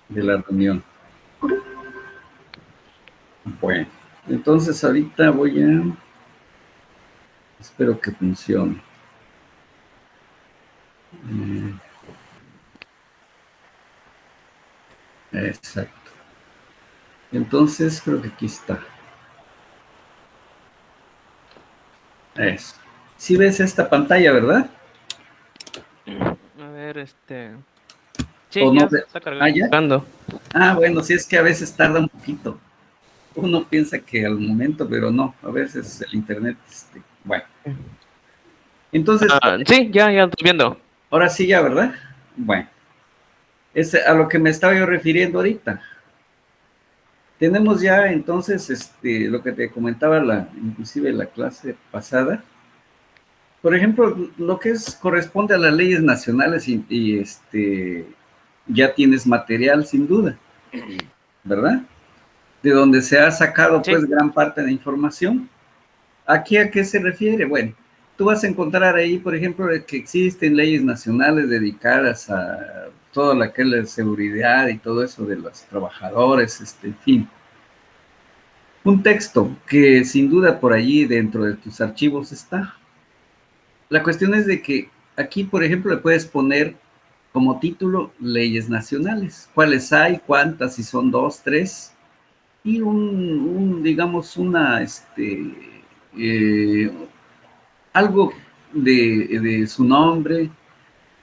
de la reunión. Bueno, entonces ahorita voy a... Espero que funcione. Exacto. Entonces creo que aquí está. Eso. Sí ves esta pantalla, ¿verdad? A ver, ¿O Sí, no ya ves? está Ah, ya. cargando. Bueno, sí es que a veces tarda un poquito. Uno piensa que al momento, pero no. A veces el internet, bueno. Entonces, Sí, ya estoy viendo. ahora sí ya, ¿verdad? Bueno, es a lo que me estaba yo refiriendo ahorita. Tenemos ya entonces lo que te comentaba inclusive la clase pasada. Por ejemplo, lo que corresponde a las leyes nacionales ya tienes material sin duda, ¿verdad? De donde se ha sacado Sí. pues gran parte de la información. ¿Aquí a qué se refiere? Bueno, tú vas a encontrar ahí, por ejemplo, que existen leyes nacionales dedicadas a toda la que es la seguridad y todo eso de los trabajadores, en fin. Un texto que sin duda por allí dentro de tus archivos está. La cuestión es de que aquí, por ejemplo, le puedes poner como título leyes nacionales. ¿Cuáles hay? ¿Cuántas? Si son dos, tres. Y digamos, eh, algo de su nombre,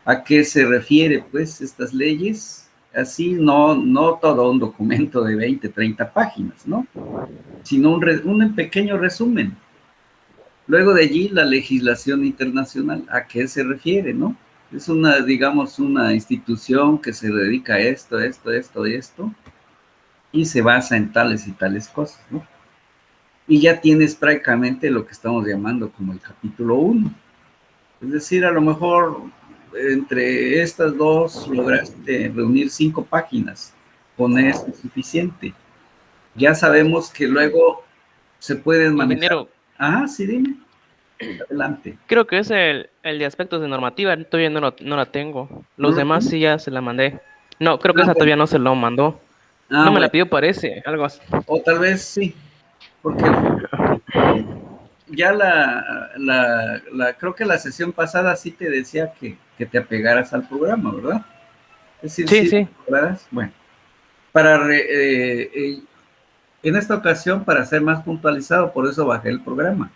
a qué se refiere, pues, estas leyes. Así, no todo un documento de 20, 30 páginas, ¿no? Sino un pequeño resumen. Luego de allí, la legislación internacional, ¿a qué se refiere, no? Es digamos, una institución que se dedica a esto, y se basa en tales y tales cosas, ¿no? Y ya tienes prácticamente lo que estamos llamando como el capítulo 1. Es decir, a lo mejor entre estas dos lograste reunir 5 páginas. Con eso es suficiente. Ya sabemos que luego se pueden manejar. Ingeniero, Sí, dime. Adelante. creo que es el de aspectos de normativa, todavía no la tengo. ¿No Los lo demás tienes? sí ya se la mandé. No, creo que esa Bueno. todavía no se lo mandó. No me la Bueno. pidió, parece, algo así. O tal vez sí, porque ya creo que la sesión pasada sí te decía que te apegaras al programa, ¿verdad? Es decir, Sí, sí, sí. bueno, para en esta ocasión, para ser más puntualizado, por eso bajé el programa.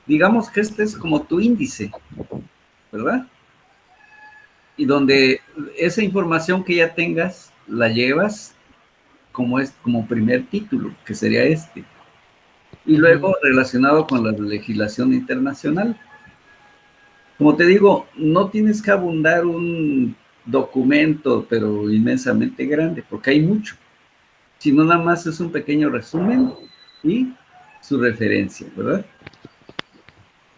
Digamos que este es como tu índice, ¿verdad? Y donde esa información que ya tengas, la llevas como primer título, que sería este. Y luego relacionado con la legislación internacional. Como te digo, no tienes que abundar un documento, pero inmensamente grande, porque hay mucho, sino nada más es un pequeño resumen y su referencia, ¿verdad?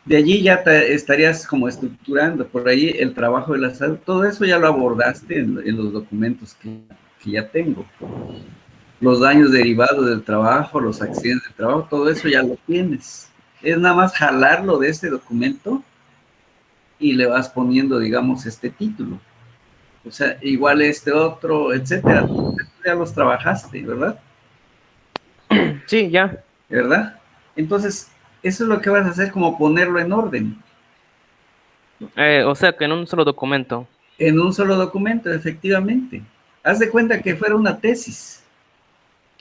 De allí ya estarías como estructurando, por ahí el trabajo de la salud, todo eso ya lo abordaste en los documentos que ya tengo. Los daños derivados del trabajo, los accidentes del trabajo, todo eso ya lo tienes. Es nada más jalarlo de este documento y le vas poniendo, digamos, este título. O sea, igual este otro, etcétera. Ya los trabajaste, ¿verdad? Sí, ya. ¿Verdad? Entonces, eso es lo que vas a hacer, como ponerlo en orden, O sea que en un solo documento. en un solo documento, efectivamente. Haz de cuenta que fuera una tesis,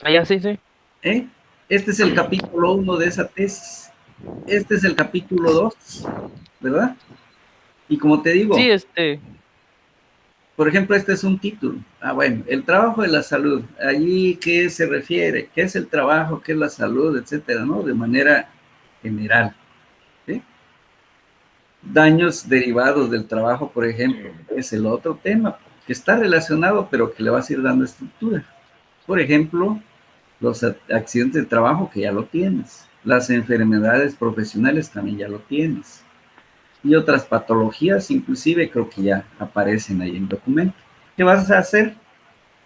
Ah, ya, sí, sí. ¿eh? Este es el capítulo 1 de esa tesis. Este es el capítulo 2, ¿verdad? Y como te Sí, digo, por ejemplo, este es un título. Bueno, el trabajo de la salud. Allí, ¿qué se refiere? ¿Qué es el trabajo? ¿Qué es la salud? Etcétera, ¿no? De manera general. ¿Sí? Daños derivados del trabajo, por ejemplo, es el otro tema que está relacionado, pero que le vas a ir dando estructura. Por ejemplo, los accidentes de trabajo, que ya lo tienes. Las enfermedades profesionales también ya lo tienes. Y otras patologías, inclusive, creo que ya aparecen ahí en el documento. ¿Qué vas a hacer?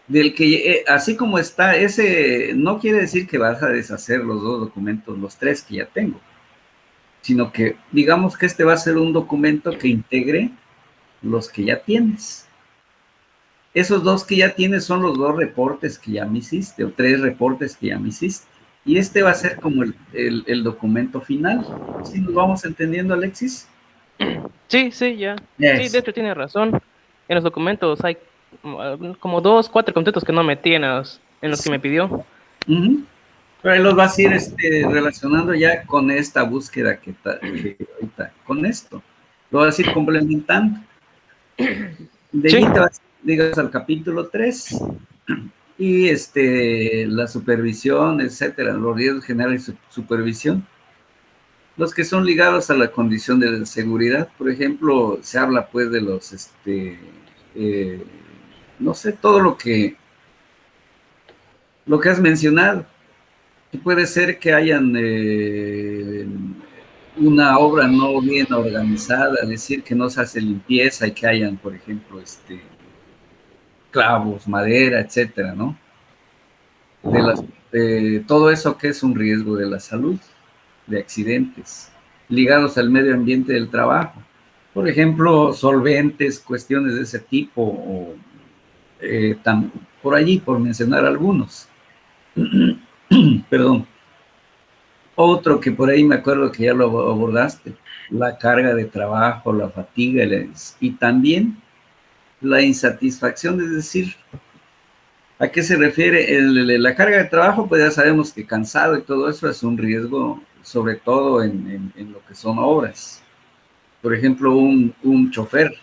Del que, así como está, ese no quiere decir que vas a deshacer los dos documentos, los tres que ya tengo, sino que digamos que este va a ser un documento que integre los que ya tienes. Esos dos que ya tienes son los 2 reportes que ya me hiciste, o 3 reportes que ya me hiciste. Y este va a ser como el documento final. ¿Sí nos vamos entendiendo, Alexis? Sí, sí, ya. Sí, de Eso. hecho tiene razón. En los documentos hay como 2, 4 conceptos que no metí en los que me pidió. Uh-huh. Pero ahí los vas a ir relacionando ya con esta búsqueda que ahorita, con esto. Lo vas a ir complementando. De Sí, allí te vas, digas, al capítulo 3 y la supervisión, etcétera, los riesgos generales de supervisión. Los que son ligados a la condición de seguridad, por ejemplo, se habla pues de los, eh, no sé, todo lo que has mencionado. Y puede ser que hayan una obra no bien organizada, es decir, que no se hace limpieza y que hayan, por ejemplo, clavos, madera, etcétera, ¿no? Todo eso que es un riesgo de la salud, de accidentes, ligados al medio ambiente del trabajo. Por ejemplo, solventes, cuestiones de ese tipo, o por allí, por mencionar algunos. Perdón. Otro que por ahí me acuerdo que ya lo abordaste, la carga de trabajo, la fatiga y también la insatisfacción, es decir, ¿a qué se refiere? La carga de trabajo, pues ya sabemos que cansado y todo eso es un riesgo, sobre todo en lo que son obras. Por ejemplo, un chofer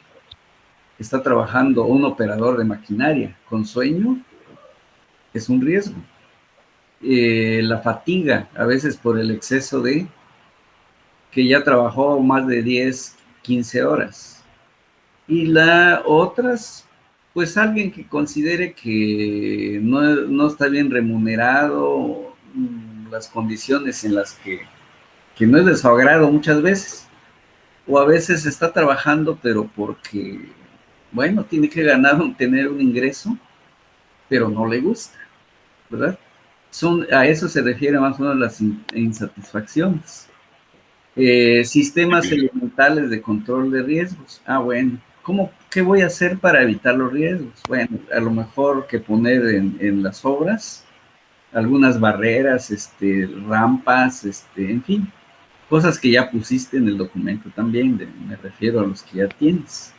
que está trabajando, un operador de maquinaria con sueño, es un riesgo. La fatiga, a veces por el exceso de que ya trabajó más de 10, 15 horas. Y la otras, pues alguien que considere que no está bien remunerado, las condiciones en las que no es de su agrado muchas veces, o a veces está trabajando, pero porque, bueno, tiene que tener un ingreso, pero no le gusta, ¿verdad? A eso se refiere más o menos las insatisfacciones. Sistemas elementales de control de riesgos. Ah, bueno, ¿qué voy a hacer para evitar los riesgos? Bueno, a lo mejor que poner en las obras algunas barreras, rampas, en fin, cosas que ya pusiste en el documento también, me refiero a los que ya tienes.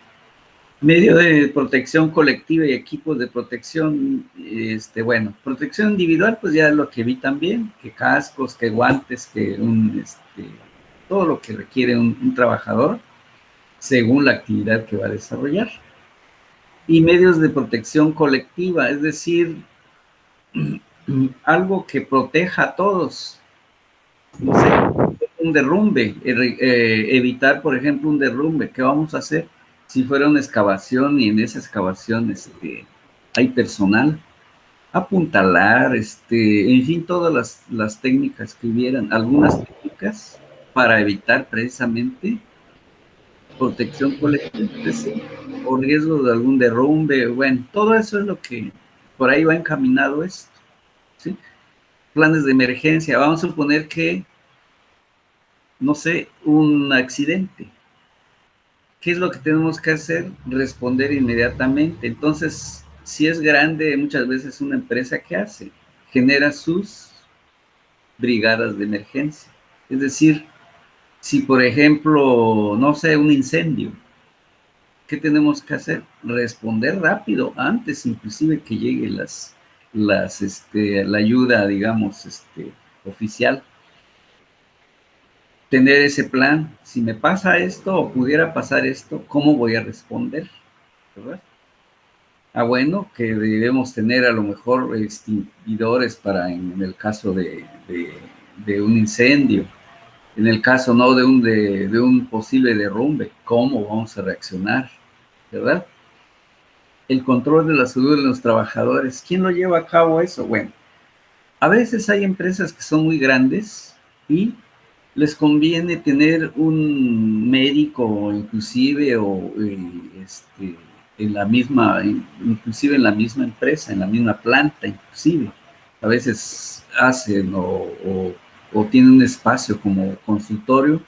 Medio de protección colectiva y equipos de protección, bueno, protección individual, pues ya lo que vi también, que cascos, que guantes, que todo lo que requiere un trabajador según la actividad que va a desarrollar. Y medios de protección colectiva, es decir, algo que proteja a todos. No sé, un derrumbe, evitar, por ejemplo, un derrumbe. ¿Qué vamos a hacer si fuera una excavación y en esa excavación hay personal? Apuntalar, en fin, todas las técnicas que hubieran, algunas técnicas para evitar precisamente protección colectiva, es decir, o riesgo de algún derrumbe, bueno, todo eso es lo que por ahí va encaminado esto, ¿sí? Planes de emergencia, vamos a suponer que, no sé, un accidente. ¿Qué es lo que tenemos que hacer? Responder inmediatamente. Entonces, si es grande, muchas veces una empresa, ¿qué hace? Genera sus brigadas de emergencia. Es decir, si por ejemplo, no sé, un incendio, ¿qué tenemos que hacer? Responder rápido, antes inclusive que llegue la ayuda, digamos, oficial. Tener ese plan, si me pasa esto o pudiera pasar esto, ¿cómo voy a responder? ¿Verdad? Ah, bueno, que debemos tener a lo mejor extinguidores para en el caso de un incendio, en el caso no de un posible derrumbe, ¿cómo vamos a reaccionar? ¿Verdad? El control de la salud de los trabajadores, ¿quién lo lleva a cabo eso? Bueno, a veces hay empresas que son muy grandes y les conviene tener un médico inclusive o en la misma, inclusive en la misma empresa, en la misma planta inclusive. A veces hacen o tienen un espacio como consultorio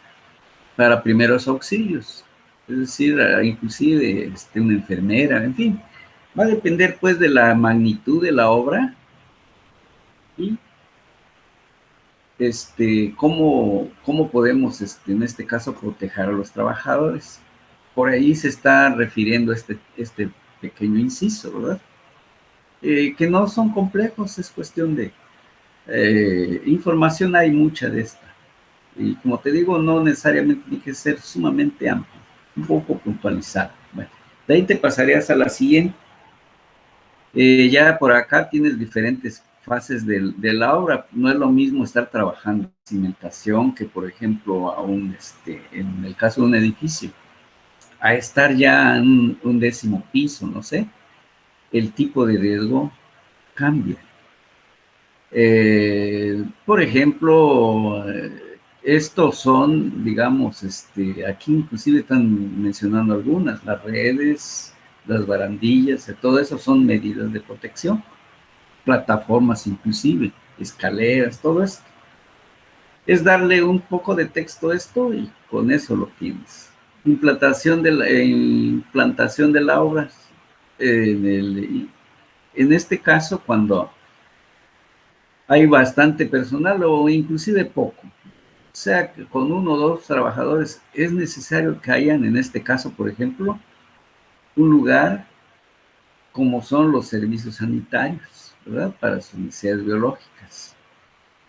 para primeros auxilios. Es decir, inclusive una enfermera, en fin. Va a depender pues de la magnitud de la obra y cómo podemos, en este caso, proteger a los trabajadores. Por ahí se está refiriendo este pequeño inciso, ¿verdad? Que no son complejos, es cuestión de información, hay mucha de esta. Y como te digo, no necesariamente tiene que ser sumamente amplio, un poco puntualizado. Bueno, de ahí te pasarías a la siguiente. Ya por acá tienes diferentes fases de la obra. No es lo mismo estar trabajando en cimentación que, por ejemplo, en el caso de un edificio, a estar ya en un 10º piso, no sé, el tipo de riesgo cambia. Por ejemplo, estos son, digamos, aquí inclusive están mencionando algunas, las redes, las barandillas, todo eso son medidas de protección, plataformas inclusive, escaleras, todo esto. Es darle un poco de texto a esto y con eso lo tienes. Implantación de la obra. En este caso, cuando hay bastante personal o inclusive poco, o sea que con 1 o 2 trabajadores, es necesario que hayan, en este caso, por ejemplo, un lugar como son los servicios sanitarios, ¿verdad? Para sus necesidades biológicas.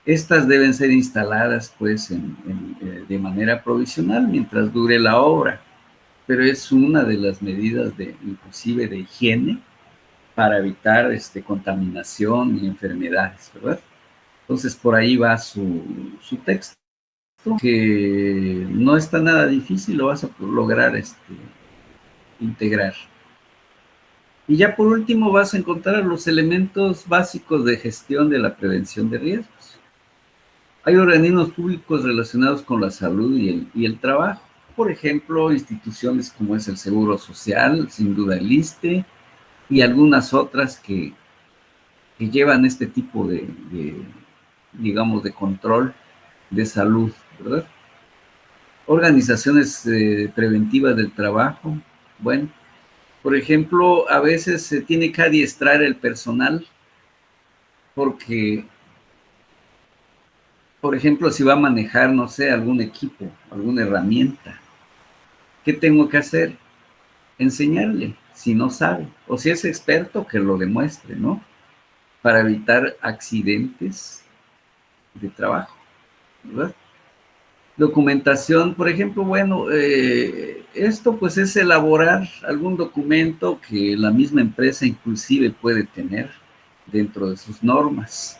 Estas deben ser instaladas, pues, de manera provisional mientras dure la obra, pero es una de las medidas inclusive de higiene para evitar contaminación y enfermedades, ¿verdad? Entonces, por ahí va su texto, que no está nada difícil, lo vas a lograr integrar. Y ya por último vas a encontrar los elementos básicos de gestión de la prevención de riesgos. Hay organismos públicos relacionados con la salud y el trabajo. Por ejemplo, instituciones como es el Seguro Social, sin duda el ISSSTE, y algunas otras que llevan este tipo digamos, de control de salud, ¿verdad? Organizaciones preventivas del trabajo. Bueno, por ejemplo, a veces se tiene que adiestrar el personal porque, por ejemplo, si va a manejar, no sé, algún equipo, alguna herramienta, ¿qué tengo que hacer? Enseñarle, si no sabe, o si es experto, que lo demuestre, ¿no? Para evitar accidentes de trabajo, ¿verdad? Documentación, por ejemplo, bueno, esto pues es elaborar algún documento que la misma empresa inclusive puede tener dentro de sus normas,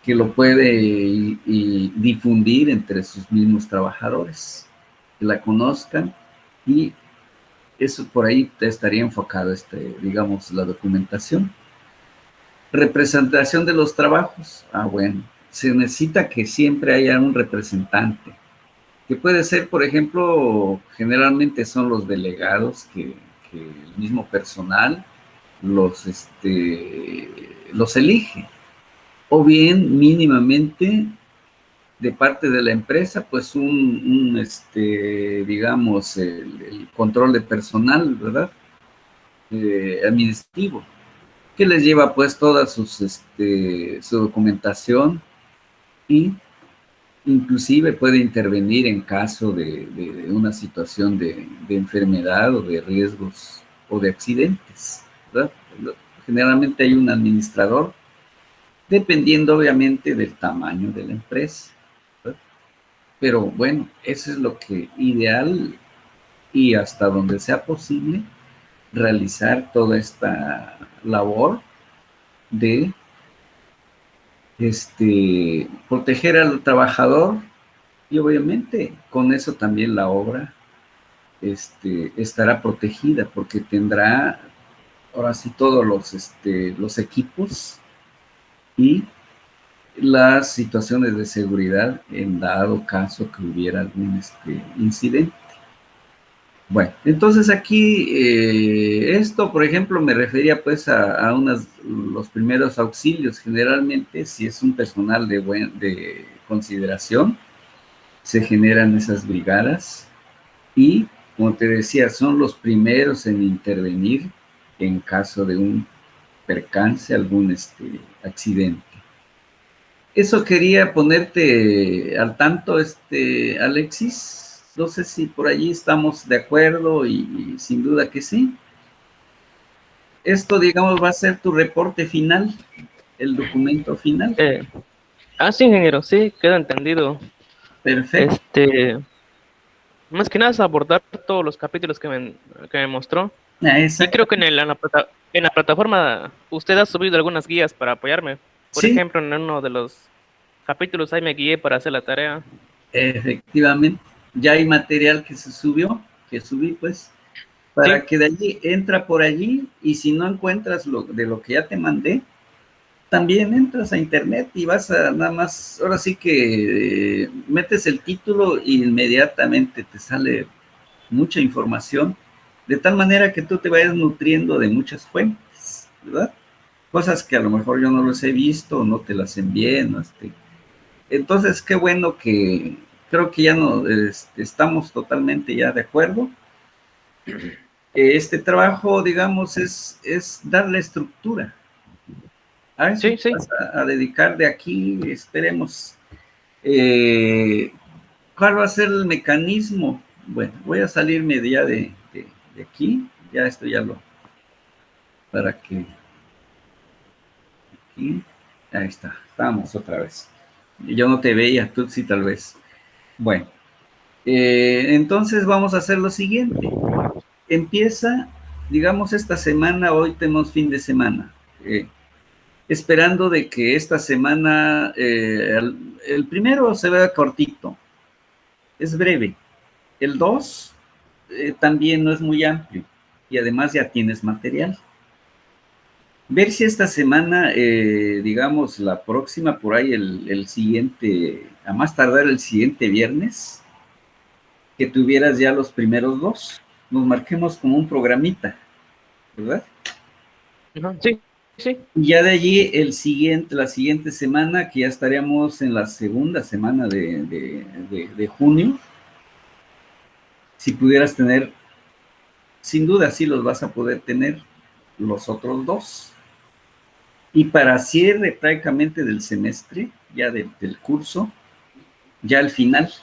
que lo puede y difundir entre sus mismos trabajadores, que la conozcan, y eso por ahí te estaría enfocado, digamos, la documentación. Representación de los trabajos. Bueno, se necesita que siempre haya un representante, que puede ser, por ejemplo, generalmente son los delegados que el mismo personal los elige, o bien mínimamente de parte de la empresa, pues digamos, el control de personal, ¿verdad? Administrativo, que les lleva pues toda su documentación, y inclusive puede intervenir en caso de una situación de enfermedad o de riesgos o de accidentes, ¿verdad? Generalmente hay un administrador, dependiendo obviamente del tamaño de la empresa, ¿verdad? Pero bueno, eso es lo que ideal, y hasta donde sea posible, realizar toda esta labor de proteger al trabajador, y obviamente con eso también la obra estará protegida, porque tendrá ahora sí todos los equipos y las situaciones de seguridad en dado caso que hubiera algún incidente. Bueno, entonces aquí esto, por ejemplo, me refería pues a los primeros auxilios. Generalmente, si es un personal de consideración, se generan esas brigadas y, como te decía, son los primeros en intervenir en caso de un percance, algún accidente. Eso quería ponerte al tanto, Alexis. No sé si por allí estamos de acuerdo y sin duda que sí. Esto, digamos, va a ser tu reporte final, el documento final. Sí, ingeniero, sí, queda entendido. Perfecto. Más que nada es abordar todos los capítulos que me mostró. Y creo que Exacto. en la plataforma usted ha subido algunas guías para apoyarme. Por Sí, ejemplo, en uno de los capítulos ahí me guié para hacer la tarea. efectivamente. Ya hay material que se subió, que subí, pues, Sí, para que de allí entra por allí y si no encuentras de lo que ya te mandé, también entras a internet y vas a nada más, ahora sí que metes el título y inmediatamente te sale mucha información, de tal manera que tú te vayas nutriendo de muchas fuentes, ¿verdad? Cosas que a lo mejor yo no los he visto, no te las envié, ¿no? Entonces, qué bueno que creo que ya no estamos totalmente ya de acuerdo. Este trabajo, digamos, es darle estructura. A eso sí, te sí. vas a dedicar de aquí, esperemos. Eh, ¿Cuál va a ser el mecanismo? Bueno, voy a salirme ya de aquí, ya esto ya lo, para que aquí, ahí está, estamos otra vez. Yo no te veía, tú sí tal vez. Bueno, entonces vamos a hacer lo siguiente. Empieza, digamos, esta semana, hoy tenemos fin de semana. Esperando de que esta semana el primero se vea cortito, es breve. El 2 también no es muy amplio y además ya tienes material. Ver si esta semana, digamos, la próxima, por ahí el siguiente, a más tardar el siguiente viernes, que tuvieras ya los primeros dos. Nos marquemos como un programita, ¿verdad? Ajá, sí, sí. Y ya de allí la siguiente semana, que ya estaríamos en la segunda semana de junio, si pudieras tener, sin duda sí los vas a poder tener los otros dos. Y para cierre prácticamente del semestre, ya del curso, ya al final,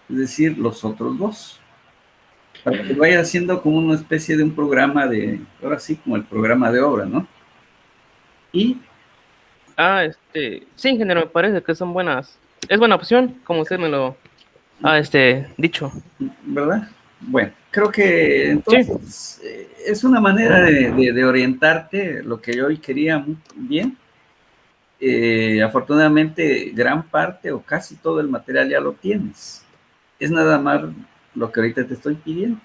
es decir, los otros dos. Para que vaya haciendo como una especie de un programa ahora sí, como el programa de obra, ¿no? Y, Sí, ingeniero, me parece que son buenas. Es buena opción, como usted me lo ha, dicho. ¿verdad? Bueno, creo que Sí, entonces es una manera de orientarte, lo que yo hoy quería muy bien. Afortunadamente, gran parte o casi todo el material ya lo tienes. Es nada más lo que ahorita te estoy pidiendo.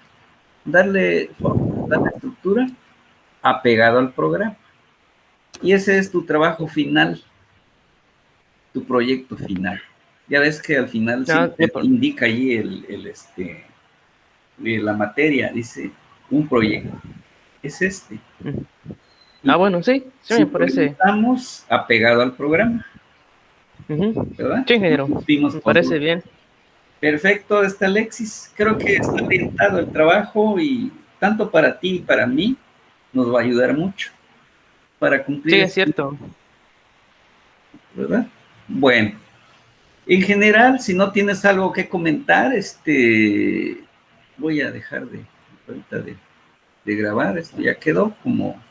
Darle forma, darle estructura apegado al programa. Y ese es tu trabajo final, tu proyecto final. Ya ves que al final ah, siempre indica allí la materia, dice un proyecto. Es este. Y bueno, sí, sí si me lo parece. limitamos apegado al programa, Ujú. ¿verdad? Sí, No ingeniero, nos fuimos me con parece duda. bien. Perfecto, está Alexis. Creo que está orientado el trabajo y tanto para ti y para mí nos va a ayudar mucho para Sí, cumplir es este, cierto. ¿verdad? Bueno, en general, si no tienes algo que comentar, voy a dejar ahorita de grabar. Esto ya quedó como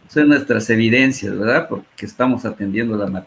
son nuestras evidencias, ¿verdad? Porque estamos atendiendo la materia.